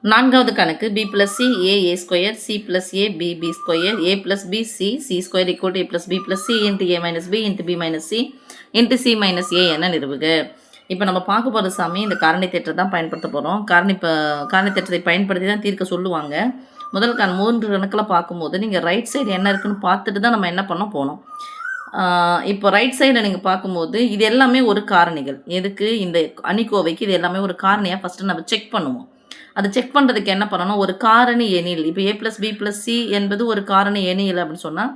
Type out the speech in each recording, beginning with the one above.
நான்காவது கணக்கு b plus c a square c plus a b square a plus b c square equal to a plus b plus c into a minus b into b minus c into c minus a என நிறுவுக. இப்போ நம்ம பார்க்க போகிற சாமி இந்த காரணி தேற்றத்தை தான் பயன்படுத்த போகிறோம். காரணி தேற்றத்தை பயன்படுத்தி தான் தீர்க்க சொல்லுவாங்க. முதல் 3 கணக்கில் பார்க்கும்போது நீங்கள் ரைட் சைடு என்ன இருக்குன்னு பார்த்துட்டு தான் நம்ம என்ன பண்ண போனோம். இப்போ ரைட் சைடில் நீங்கள் பார்க்கும்போது இது எல்லாமே ஒரு காரணிகள். எதுக்கு இந்த அணிக்கோவைக்கு இது எல்லாமே ஒரு காரணியாக ஃபஸ்ட்டு நம்ம செக் பண்ணுவோம். அதை செக் பண்ணுறதுக்கு என்ன பண்ணணும், ஒரு காரணி எண்ணில் இப்போ a + b + c என்பது ஒரு காரணி எண்ணில் அப்படின்னு சொன்னால்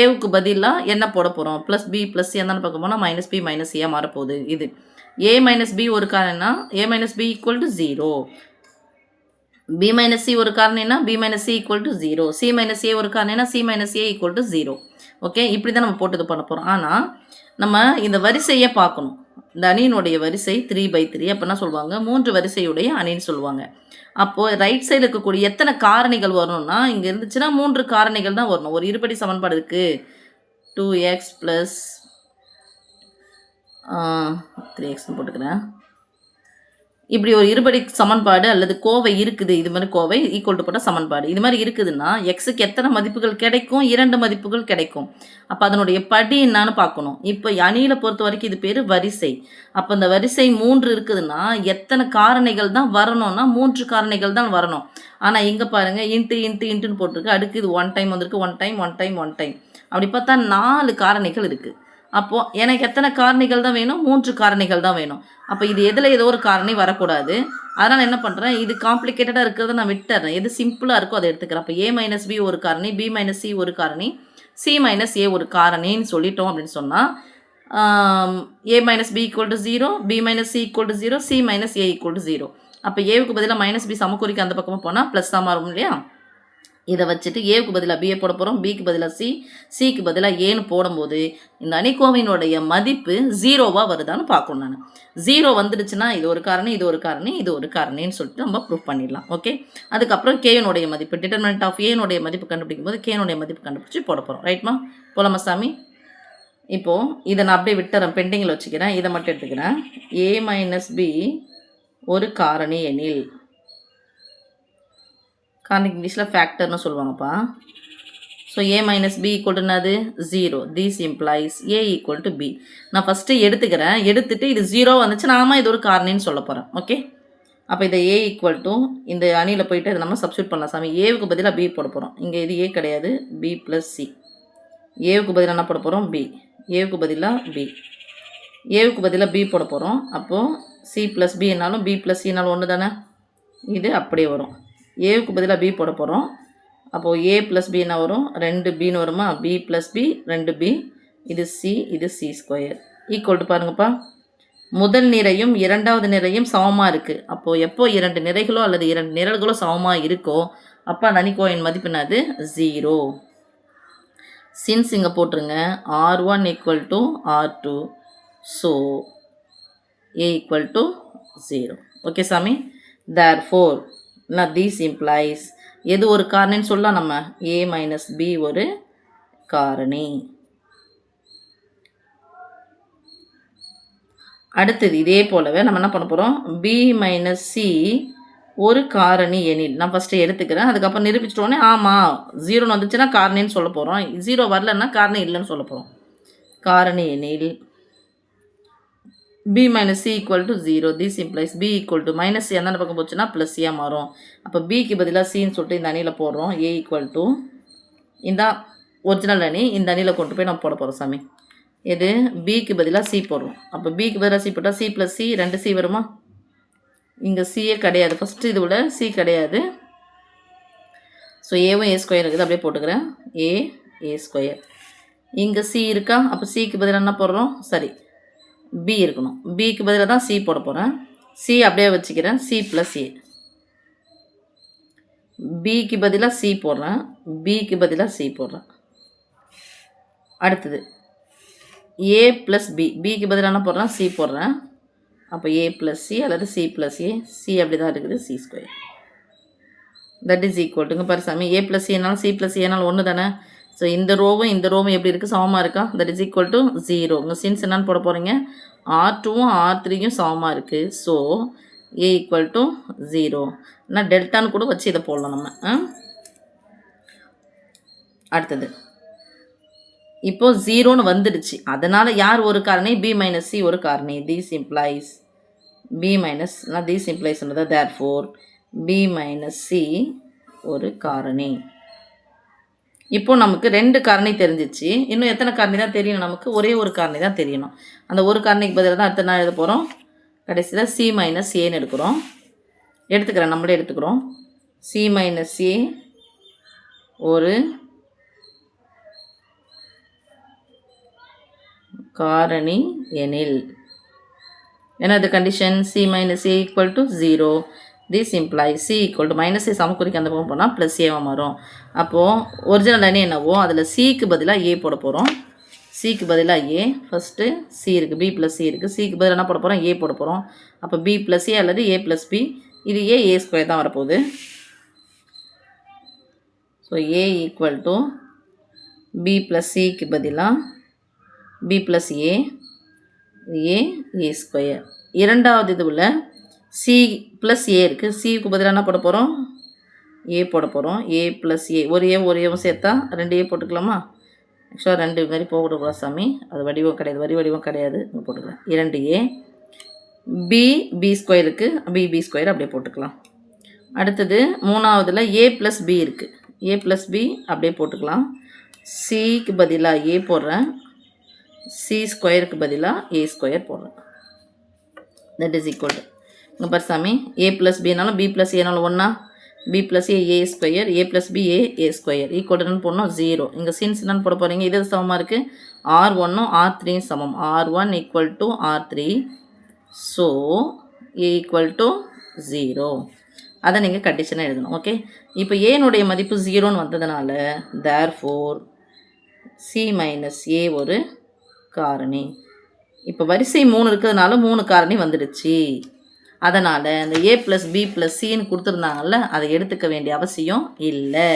ஏவுக்கு பதிலாக என்ன போட போகிறோம், ப்ளஸ் பி ப்ளஸ் சி என்னன்னு பார்க்க போனால் -b -a மாறப்போகுது. இது a - b ஒரு காரணினா a - b = 0, b - c ஒரு காரணினா b - c = 0, c - a ஒரு காரணினா c - a = 0. ஓகே, இப்படி தான் நம்ம போட்டு இது பண்ண போகிறோம். ஆனால் நம்ம இந்த வரிசையை பார்க்கணும். இந்த அணியினுடைய வரிசை 3/3 அப்படின்னா சொல்லுவாங்க 3 வரிசையுடைய அணின்னு சொல்லுவாங்க. அப்போது ரைட் சைடில் இருக்கக்கூடிய எத்தனை காரணிகள் வரணும்னா இங்கே இருந்துச்சுன்னா 3 காரணிகள் தான் வரணும். ஒரு இருபடி சமன்பாடு இருக்குது 2x + 3x போட்டுக்கிறேன். இப்படி ஒரு இருபடி சமன்பாடு அல்லது கோவை இருக்குது, இது மாதிரி கோவை ஈக்குவல் டு போட்ட சமன்பாடு இது மாதிரி இருக்குதுன்னா எக்ஸுக்கு எத்தனை மதிப்புகள் கிடைக்கும், 2 மதிப்புகள் கிடைக்கும். அப்போ அதனுடைய படி என்னான்னு பார்க்கணும். இப்போ அணியில் பொறுத்த வரைக்கும் இது பேர் வரிசை. அப்போ இந்த வரிசை 3 இருக்குதுன்னா எத்தனை காரணிகள் தான் வரணும்னா 3 காரணிகள் தான் வரணும். ஆனால் இங்கே பாருங்கள் இன்ட்டுன்னு போட்டிருக்கு. அடுக்கு இது 1 டைம் வந்திருக்கு, 1 டைம் 1 டைம் 1 டைம் அப்படி பார்த்தா 4 காரணிகள் இருக்குது. அப்போது எனக்கு எத்தனை காரணிகள் தான் வேணும், 3 காரணிகள் தான் வேணும். அப்போ இது எதில் ஏதோ ஒரு காரணி வரக்கூடாது. அதனால் என்ன பண்ணுறேன், இது காம்ப்ளிகேட்டடாக இருக்கிறத நான் விட்டுறேன். எது சிம்பிளாக இருக்கோ அதை எடுத்துக்கிறேன். அப்போ a - b ஒரு காரணி, b - c ஒரு காரணி, c - a ஒரு காரணின்னு சொல்லிட்டோம் அப்படின்னு சொன்னால் a - b = 0, b - c = 0, c - a = 0. அப்போ ஏவுக்கு பதிலாக -b சமக்குறிக்கு அந்த பக்கமாக போனால் ப்ளஸ்ஸாக மாறும் இல்லையா. இதை வச்சுட்டு ஏவுக்கு பதிலாக பிஏ போட போகிறோம், பிக்கு பதிலாக சி, சிக்கு பதிலாக ஏன்னு போடும்போது இந்த அணிக்கோவையினுடைய மதிப்பு 0வாக வருதான்னு பார்க்கணும். நான் 0 வந்துடுச்சுன்னா இது ஒரு காரணி, இது ஒரு காரணி, இது ஒரு காரணின்னு சொல்லிட்டு நம்ம ப்ரூவ் பண்ணிடலாம். ஓகே, அதுக்கப்புறம் கேனுடைய மதிப்பு டிட்டர்மினன்ட் ஆஃப் ஏனுடைய மதிப்பு கண்டுபிடிக்கும் போது கேனுடைய மதிப்பு கண்டுபிடிச்சி போட போகிறோம். ரைட்மா, போலாமா சாமி? இப்போது இதை நான் அப்படியே விட்டுறேன், பெண்டிங்கில் வச்சுக்கிறேன். இதை மட்டும் எடுத்துக்கிறேன். a - b ஒரு காரணி எனில், காரணிக்கு இங்கிலீஷில் ஃபேக்டர்னு சொல்லுவாங்கப்பா. ஸோ a - b = என்னது 0. This implies a = b. நான் ஃபஸ்ட்டு எடுத்துக்கிறேன். எடுத்துகிட்டு இது 0 வந்துச்சு, நாம இது ஒரு காரணின்னு சொல்ல போகிறேன். ஓகே, அப்போ இதை a = இந்த அணியில் போயிட்டு இதை நம்ம சப்ஸ்டியூட் பண்ணலாம் சாமி. ஏவுக்கு பதிலாக b போட போகிறோம். இங்கே இது a கிடையாது, b + c. ஏவுக்கு பதிலாக என்ன போட போகிறோம், b. ஏவுக்கு பதிலாக b, ஏவுக்கு பதிலாக b போட போகிறோம். அப்போது c + b என்னாலும் b + c ஒன்று தானே, இது அப்படியே வரும். ஏவுக்கு பதிலாக b போட போகிறோம். அப்போது a + b என்ன வரும், 2bன்னு வருமா, b + b 2b, இது c, இது c² ஈக்குவல் டு பாருங்கப்பா, முதல் நிறையும் இரண்டாவது நிறையும் சமமாக இருக்குது. அப்போது எப்போ 2 நிறைகளோ அல்லது 2 நிரல்களோ சமமாக இருக்கோ அப்போ அந்த அணிக்கோவையின் மதிப்பு என்னது 0. சின்ஸ் இங்கே போட்டுருங்க, r1 = r2, so a = 0. Okay சாமி, therefore நான் திஸ் இம்ப்ளைஸ் எது ஒரு காரணின்னு சொல்லலாம் நம்ம, a - b ஒரு காரணி. அடுத்தது இதே போலவே நம்ம என்ன பண்ண போகிறோம், b - c ஒரு காரணி எனில், நான் ஃபஸ்ட்டு எடுத்துக்கிறேன். அதுக்கப்புறம் நிரூபிச்சிட்டோன்னே ஆமாம் 0 வந்துச்சுன்னா காரணின்னு சொல்ல போகிறோம், 0 வரலன்னா காரணி இல்லைன்னு சொல்ல போகிறோம். காரணி எனில் b - c = 0. This implies b = -c எந்த பக்கம் போச்சுன்னா +c மாறும். அப்போ பிக்கு பதிலாக சின்னு சொல்லிட்டு இந்த அணியில் போடுறோம். a = இந்த ஒரிஜினல் அணி இந்த அணியில் கொண்டு போய் நம்ம போட போகிறோம் சாமி. எது, பிக்கு பதிலாக சி போடுறோம். அப்போ பிக்கு பதிலாக சி போட்டால் c + c 2c வருமா. இங்கே சியே கிடையாது, ஃபஸ்ட்டு இது விட சி கிடையாது. ஸோ ஏவும் a² இருக்குது, அப்படியே போட்டுக்கிறேன். a² இங்கே சி இருக்கா, அப்போ சிக்கு பதிலாக என்ன போடுறோம், சரி b இருக்கணும். பிக்கு பதிலாக தான் சி போட போகிறேன். சி அப்படியே வச்சுக்கிறேன், c + a. பிக்கு பதிலாக சி போடுறேன், பிக்கு பதிலாக சி போடுறேன். அடுத்தது a + b, பிக்கு பதிலாக என்ன போடுறேன், சி போடுறேன். அப்போ a + c அல்லது c + a, c அப்படி தான் இருக்குது, c². That is equal to பாரு சாமி, a + c என்னாலும் c + a ஒன்று தானே. ஸோ இந்த ரோவும் இந்த ரோவும் எப்படி இருக்குது, சமமாக இருக்கா, தட் இஸ் ஈக்குவல் டு 0. உங்கள் சின்ஸ் என்னன்னு போட போகிறீங்க, r2வும் r3யும் சமமாக இருக்குது. So A equal to 0. நான் டெல்டான்னு கூட வச்சு இதை போடலாம் நம்ம. அடுத்தது இப்போது 0ன்னு வந்துடுச்சு. அதனால் யார் ஒரு காரணி? b மைனஸ் சி ஒரு காரணி. This implies b minus this implies therefore b minus C ஒரு காரணி. இப்போ நமக்கு 2 காரணி தெரிஞ்சிச்சு. இன்னும் எத்தனை காரணி தான் தெரியணும் நமக்கு? ஒரே ஒரு காரணி தான் தெரியணும். அந்த ஒரு காரணிக்கு பதிலாக தான் அடுத்த நாள் எழுத போகிறோம். கடைசியில் சி மைனஸ் ஏன்னு எடுத்துக்கிறேன், நம்மளே எடுத்துக்கிறோம். சி மைனஸ் ஏ ஒரு காரணி எனில் என்னது condition? C minus A equal to 0. This implies C equal to minus A சமக்குறிக்கு அந்த பக்கம் போனால் ப்ளஸ் ஏவாக மாறும். அப்போது ஒரிஜினல் அணி என்னவோ அதில் சிக்கு பதிலாக ஏ போட போகிறோம். சிக்கு பதிலாக ஏ. ஃபஸ்ட்டு சி இருக்குது, பி ப்ளஸ் சி இருக்குது. சிக்கு பதிலாக என்ன போட போகிறோம்? ஏ போட போகிறோம். அப்போ பி ப்ளஸ் ஏ அல்லது ஏ ப்ளஸ் பி. இது ஏ ஸ்கொயர் தான் வரப்போகுது. So A equal to B plus சிக்கு பதிலாக பி ப்ளஸ் ஏ ஸ்கொயர். இரண்டாவது இதுவில் சி ப்ளஸ் ஏ இருக்குது. சிக்கு பதிலாக என்ன போட போகிறோம்? ஏ போட போகிறோம். ஏ ப்ளஸ் ஏ ஒரு ஏவும் சேர்த்தா 2 ஏ போட்டுக்கலாமா? ஆக்சுவலாக 2 மாதிரி போகக்கூடாது சாமி, அது வடிவம் கிடையாது, வடிவம் கிடையாது. இங்கே போட்டுக்கலாம் 2a. பி ஸ்கொயர் இருக்குது, பி ஸ்கொயர் அப்படியே போட்டுக்கலாம். அடுத்தது மூணாவதில் ஏ ப்ளஸ் பி இருக்குது. ஏ ப்ளஸ் பி அப்படியே போட்டுக்கலாம். சிக்கு பதிலாக ஏ போடுறேன், சி ஸ்கொயருக்கு பதிலாக ஏ ஸ்கொயர் போடுறேன். தட் இஸ் ஈக்குவல் டு இங்கே பாரு சாமி, ஏ ப்ளஸ் பினாலும் பி ப்ளஸ் ஏனாலும் ஒன்றா, B plus A square, A plus B A square ஈக்குவல்னு போடணும் 0. இங்கே சின்ஸ் என்னன்னு போட போகிறீங்க? இது சமமாக இருக்குது. R1ம் R3 சமம். R1 equal to R3. So A equal to 0. அதை நீங்கள் கண்டிஷனாக எழுதணும். ஓகே, இப்போ ஏனுடைய மதிப்பு 0ன்னு வந்ததுனால தேர்ஃபோர் சி மைனஸ் ஏ ஒரு காரணி. இப்போ வரிசை 3 இருக்கிறதுனால 3 காரணி வந்துடுச்சு. அதனால் இந்த ஏ ப்ளஸ் பி ப்ளஸ் சின்னு கொடுத்துருந்தாங்கல்ல, அதை எடுத்துக்க வேண்டிய அவசியம் இல்லை.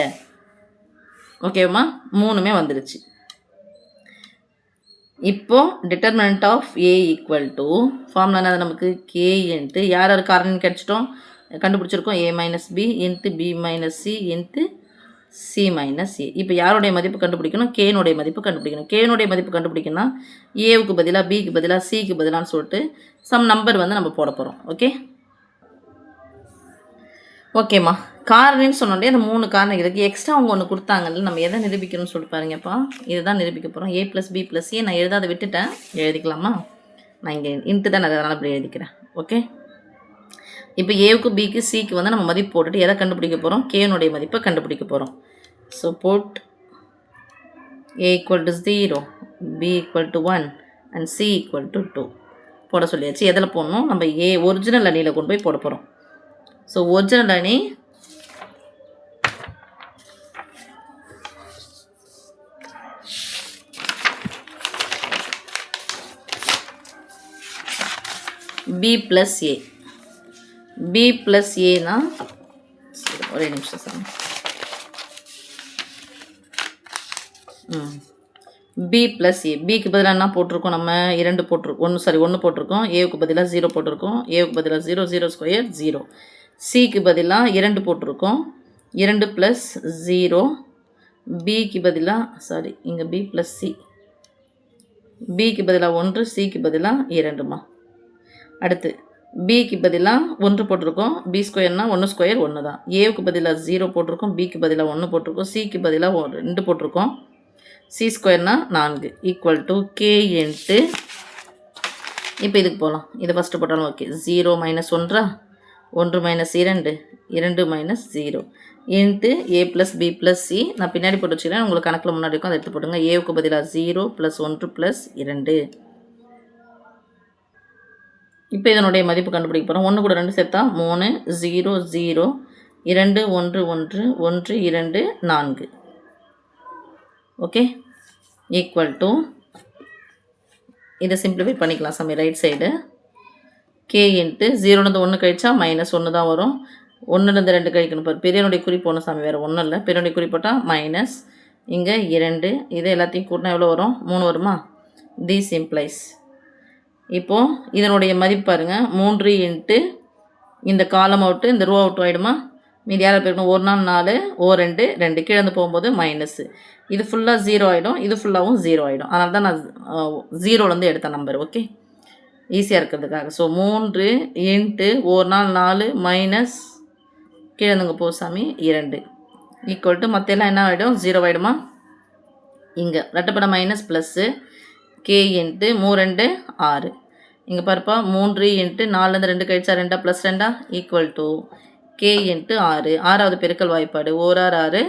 ஓகேவா? 3மே வந்துடுச்சு. இப்போது determinant of A equal to formula என்ன? நமக்கு கே இன்ட்டு யார் காரணின்னு கிடச்சிட்டோம், கண்டுபிடிச்சிருக்கோம். A minus B into B minus C into C minus A. இப்போ யாருடைய மதிப்பு கண்டுபிடிக்கணும்? கேனுடைய மதிப்பு கண்டுபிடிக்கணும். கேனுடைய மதிப்பு கண்டுபிடிக்கணும்னா ஏவுக்கு பதிலாக பிக்கு பதிலாக சிக்கு பதிலான்னு சொல்லிட்டு சம் நம்பர் நம்ம போட போகிறோம். ஓகேம்மா, காரணின்னு சொன்னோடனே அந்த 3 காரணம் இருக்குது. எக்ஸ்ட்ரா அவங்க ஒன்று கொடுத்தாங்கல்ல, நம்ம எதை நிரூபிக்கணும்னு சொல்லிட்டு பாருங்கப்பா. இதை தான் நிரூபிக்க போகிறோம். ஏ ப்ளஸ் பி ப்ளஸ் ஏ நான் எழுதாத விட்டுட்டேன், எழுதிக்கலாமா? நான் இங்கே இன்ட்டு தான் அதனால் இப்படி எழுதிக்கிறேன். ஓகே, இப்போ ஏவுக்கு பிக்கு சிக்கு நம்ம மதிப்பு போட்டுட்டு எதை கண்டுபிடிக்க போகிறோம்? கேனுடைய மதிப்பை கண்டுபிடிக்க போகிறோம். So put A equal to 0, B equal to 1 and C equal to 2 போட சொல்லியாச்சு. எதில் போடணும்? நம்ம ஏ ஒரிஜினல் அணியில் கொண்டு போய் போட போகிறோம். ஸோ ஒரிஜினல் அணி B plus A. B plus ஏனா ஒரே நிமிஷம் சார். B plus A. பிக்கு பதிலாக என்ன போட்டிருக்கோம்? நம்ம 2 போட்டிருக்கோம். ஒன்று போட்டிருக்கோம். ஏவுக்கு பதிலாக 0 போட்டிருக்கோம். ஏவுக்கு பதிலாக 0 ஸ்கொயர் 0. சிக்கு பதிலாக 2 போட்டிருக்கோம். 2 ப்ளஸ் 0. பிக்கு பதிலாக இங்கே பி ப்ளஸ் சி. பிக்கு பதிலாக 1, சிக்கு பதிலாக 2மா. அடுத்து பிக்கு பதிலாக 1 போட்டிருக்கோம். பி ஸ்கொயர்னால் 1 ஸ்கொயர் 1 தான். ஏவுக்கு பதிலாக 0 போட்டிருக்கோம். பிக்கு பதிலாக 1 போட்டிருக்கோம். சிக்கு பதிலாக 2 போட்டிருக்கோம். சி ஸ்கொயர்னால் 4 ஈக்குவல் டு கே இன்ட்டு. இப்போ இதுக்கு போகலாம். இதை ஃபஸ்ட்டு போட்டாலும் okay. 0 minus 1 1 minus 2 2 minus 0 into A plus B plus C. நான் பின்னாடி போட்டு வச்சுக்கிறேன், உங்களுக்கு கணக்கில் முன்னாடி இருக்கும், அதை எடுத்து போட்டுங்க. ஏவுக்கு பதிலாக 0 ப்ளஸ் 1 ப்ளஸ் 2. இப்போ இதனுடைய மதிப்பு கண்டுபிடிக்க போகிறோம். 1 கூட 2 சேர்த்தா 3 0 0 2 1 1 1 2 4. ஓகே, ஈக்குவல் டு இதை சிம்பிளிஃபை பண்ணிக்கலாம் சாமி. ரைட் சைடு கே இன்ட்டு 0லேருந்து 1 கழிச்சா -1 தான் வரும். 1லேருந்து 2 கழிக்கணும். இப்போ பெரியனுடைய குறிப்பு ஒன்று சாமி, வேறு ஒன்றும் இல்லை. பெரியனுடைய குறிப்பிட்டால் மைனஸ், இங்கே 2, இதை எல்லாத்தையும் கூட்டினா எவ்வளோ வரும்? 3 வருமா? திஸ் இம்ப்ளைஸ் இப்போது இதனுடைய மதிப்பு பாருங்கள். 3 இன்ட்டு இந்த காலம் அவுட்டு இந்த ரோ அவுட் ஆகிடுமா? மீதி யாரை போயிருக்கணும்? 1 நாள் 4 2 2 கீழே இருந்து போகும்போது மைனஸு. இது ஃபுல்லாக 0 ஆகிடும், இது ஃபுல்லாகவும் 0 ஆகிடும். அதனால தான் நான் 0லேருந்து எடுத்த நம்பர். ஓகே, ஈஸியாக இருக்கிறதுக்காக. ஸோ 3 இன்ட்டு 1 நாள் 4 மைனஸ் கீழே இருந்துங்க போ சாமி 2 ஈக்குவல் டு மற்ற எல்லாம் என்ன ஆகிடும்? 0 ஆகிடுமா? இங்கே ரெட்டப்பட மைனஸ் ப்ளஸ்ஸு கே இன்ட்டு 3 2 6. இங்கே பாருப்பா 3 இன்ட்டு 4லேருந்து 2 கழிச்சா 2 plus 2 equal to K into 6. 6வது பெருக்கல் வாய்ப்பாடு 1 6 6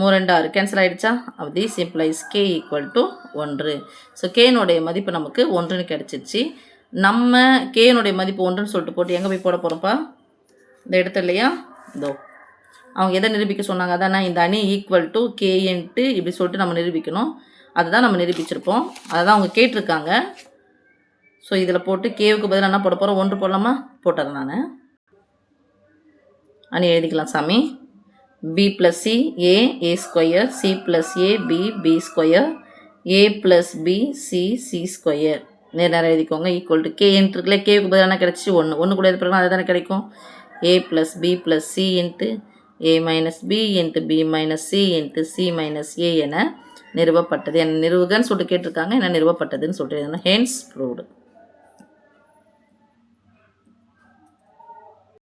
3 2 6 கேன்சல் ஆகிடுச்சா? அப்படி simplifies K equal to 1. So கேனுடைய மதிப்பு நமக்கு 1ன்னு கிடச்சிருச்சு. நம்ம கேனுடைய மதிப்பு 1ன்னு சொல்லிட்டு போட்டு எங்கே போய் போட போகிறோம்ப்பா? இந்த இடத்துல இல்லையா? இதோ அவங்க எதை நிரூபிக்க சொன்னாங்க? அதானே இந்த அணி ஈக்குவல் டு கே இன்ட்டு இப்படி சொல்லிட்டு நம்ம நிரூபிக்கணும். அதுதான் நம்ம நிரூபிச்சிருப்போம். அதை தான் அவங்க கேட்டிருக்காங்க. ஸோ இதில் போட்டு கேவுக்கு பதிலாக என்ன போட போகிறோம்? 1 போடலாமா? போட்டுறேன் நான். அணி எழுதிக்கலாம் சாமி. B plus C A square, C plus A B square, A plus B C square. நேரம் எழுதிக்கோங்க. ஈக்குவல் டு கே இருக்குல்ல, கேவுக்கு பதிலாக என்ன கிடச்சி? 1 கூட எது பிறகு அது தானே கிடைக்கும். A plus B plus C into A minus B into B minus C into C minus A என நிறுவப்பட்டது. என்ன நிறுவுகன்னு சொல்லிட்டு கேட்டிருக்காங்க, என்ன நிறுவப்பட்டதுன்னு சொல்லிட்டு ஹென்ஸ் ப்ரூவ்டு.